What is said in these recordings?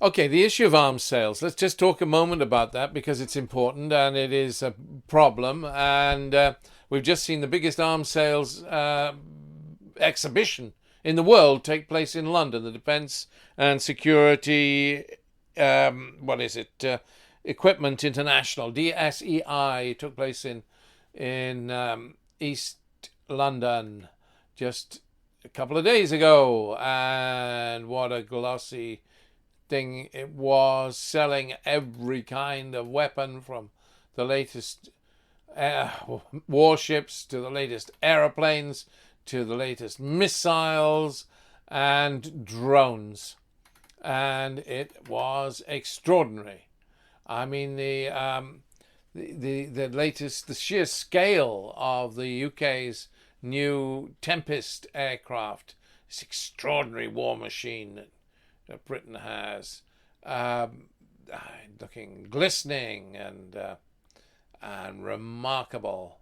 Okay, the issue of arms sales. Let's just talk a moment about that because it's important and it is a problem. And we've just seen the biggest arms sales exhibition in the world take place in London. The Defence and Security, Equipment International, DSEI, took place in East London just a couple of days ago. And what a glossy thing it was, selling every kind of weapon from the latest warships to the latest aeroplanes to the latest missiles and drones, and it was extraordinary. I mean, the sheer scale of the UK's new Tempest aircraft, this extraordinary war machine that Britain has, looking glistening and remarkable.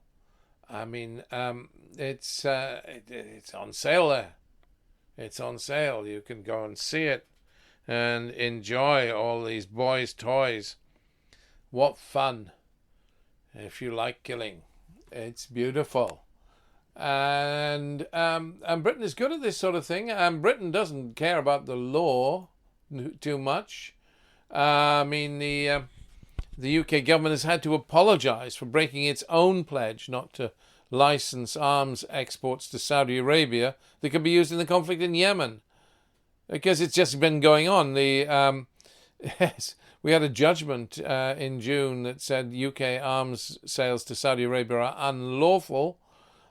I mean, it's on sale there. It's on sale. You can go and see it and enjoy all these boys' toys. What fun! If you like killing, it's beautiful. And Britain is good at this sort of thing. And Britain doesn't care about the law too much. I mean, the UK government has had to apologise for breaking its own pledge not to license arms exports to Saudi Arabia that could be used in the conflict in Yemen, because it's just been going on. Yes, we had a judgment in June that said UK arms sales to Saudi Arabia are unlawful.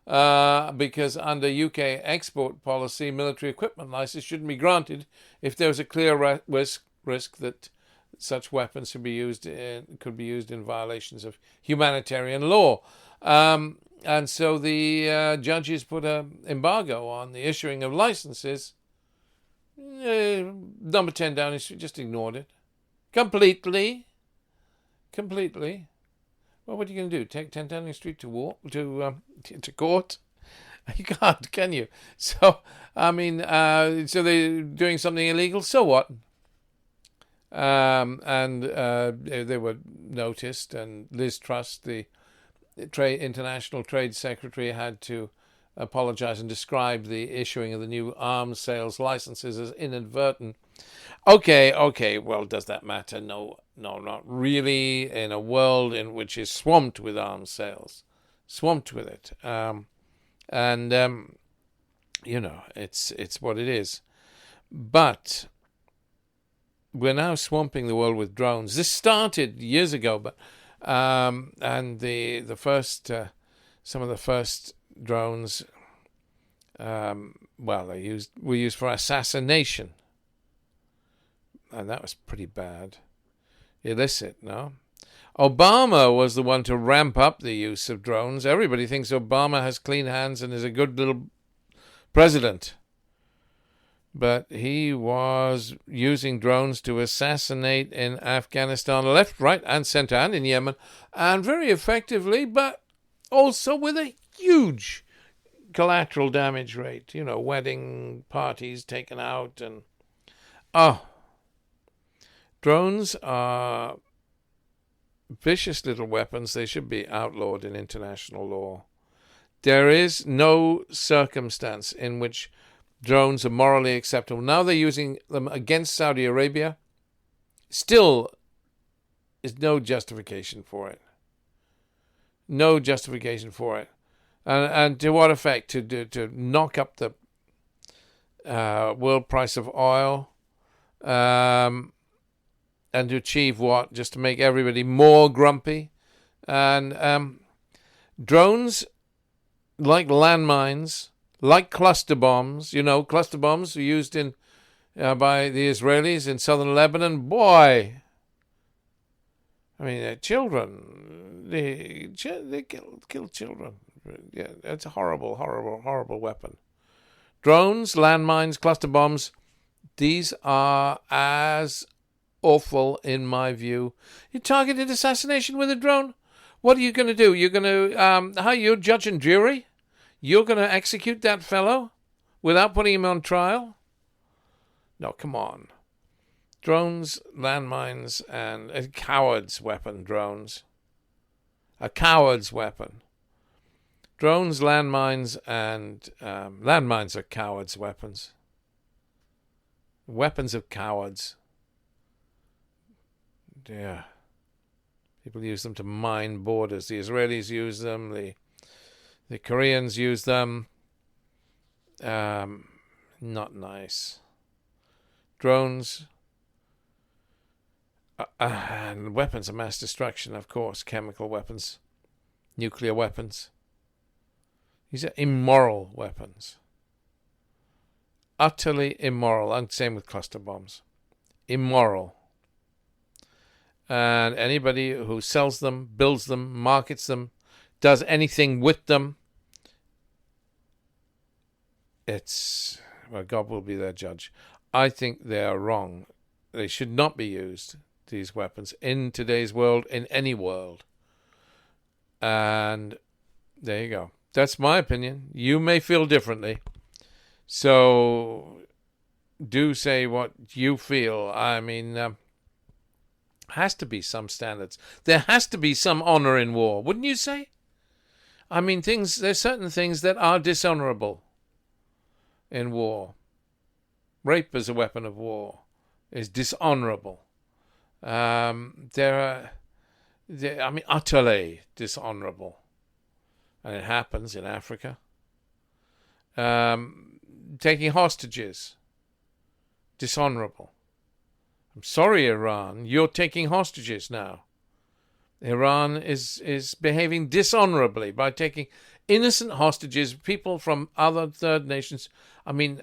Because under UK export policy, military equipment license shouldn't be granted if there was a clear risk that such weapons could be used in violations of humanitarian law. And so the judges put an embargo on the issuing of licenses. Number 10 Downing Street just ignored it completely. Well, what are you going to do? Take 10 Downing Street to court? You can't, can you? So, I mean, so they're doing something illegal. So what? They were noticed, and Liz Truss, the International Trade Secretary, had to apologise and describe the issuing of the new arms sales licenses as inadvertent. Okay, well, does that matter? No, not really, in a world in which is swamped with arms sales. Swamped with it. It's what it is. But we're now swamping the world with drones. This started years ago, but and the first some of the first drones were used for assassination. And that was pretty bad. Illicit, no? Obama was the one to ramp up the use of drones. Everybody thinks Obama has clean hands and is a good little president. But he was using drones to assassinate in Afghanistan, left, right, and centre, and in Yemen, and very effectively, but also with a huge collateral damage rate. You know, wedding parties taken out, and drones are vicious little weapons. They should be outlawed in international law. There is no circumstance in which drones are morally acceptable. Now they're using them against Saudi Arabia. Still is no justification for it. No justification for it. And to what effect? To knock up the world price of oil, and to achieve what? Just to make everybody more grumpy. And drones, like landmines, like cluster bombs, cluster bombs were used by the Israelis in southern Lebanon. Boy, I mean, children, they kill children. Yeah, it's a horrible, horrible, horrible weapon. Drones, landmines, cluster bombs, these are as awful in my view. You targeted assassination with a drone? What are you going to do? You're going to, you're judge and jury? You're going to execute that fellow without putting him on trial? No, come on. Drones, landmines, and a coward's weapon, drones. A coward's weapon. Drones, landmines, and landmines are cowards' weapons. Weapons of cowards. Yeah. People use them to mine borders. The Israelis use them. The Koreans use them. Not nice. Drones. And weapons of mass destruction, of course. Chemical weapons. Nuclear weapons. These are immoral weapons. Utterly immoral. And same with cluster bombs. Immoral. And anybody who sells them, builds them, markets them, does anything with them, God will be their judge. I think they are wrong. They should not be used, these weapons, in today's world, in any world. And there you go. That's my opinion. You may feel differently. So do say what you feel. I mean, has to be some standards. There has to be some honor in war, wouldn't you say? I mean, there's certain things that are dishonorable in war. Rape as a weapon of war is dishonorable. Utterly dishonorable. And it happens in Africa. Taking hostages, dishonorable. I'm sorry, Iran, you're taking hostages now. Iran is behaving dishonorably by taking innocent hostages, people from other third nations. I mean,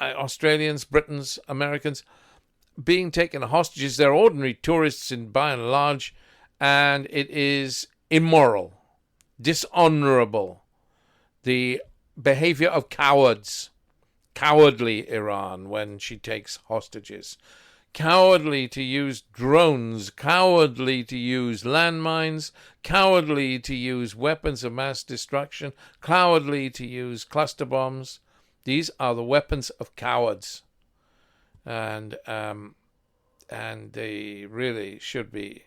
Australians, Britons, Americans, being taken hostages. They're ordinary tourists by and large, and it is immoral, dishonorable. The behavior of cowards. Cowardly Iran when she takes hostages. Cowardly to use drones, cowardly to use landmines, cowardly to use weapons of mass destruction, cowardly to use cluster bombs. These are the weapons of cowards. And they really should be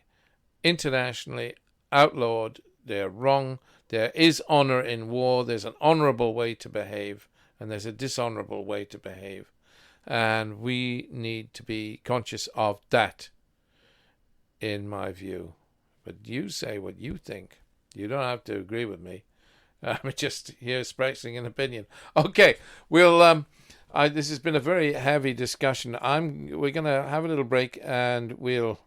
internationally outlawed. They're wrong. There is honor in war. There's an honorable way to behave, and there's a dishonorable way to behave. And we need to be conscious of that, in my view. But you say what you think. You don't have to agree with me. I'm just here expressing an opinion. Okay, we'll. This has been a very heavy discussion. We're going to have a little break, and we'll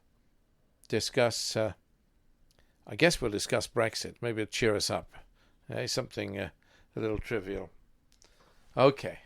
discuss. I guess we'll discuss Brexit. Maybe it'll cheer us up. Something a little trivial. Okay.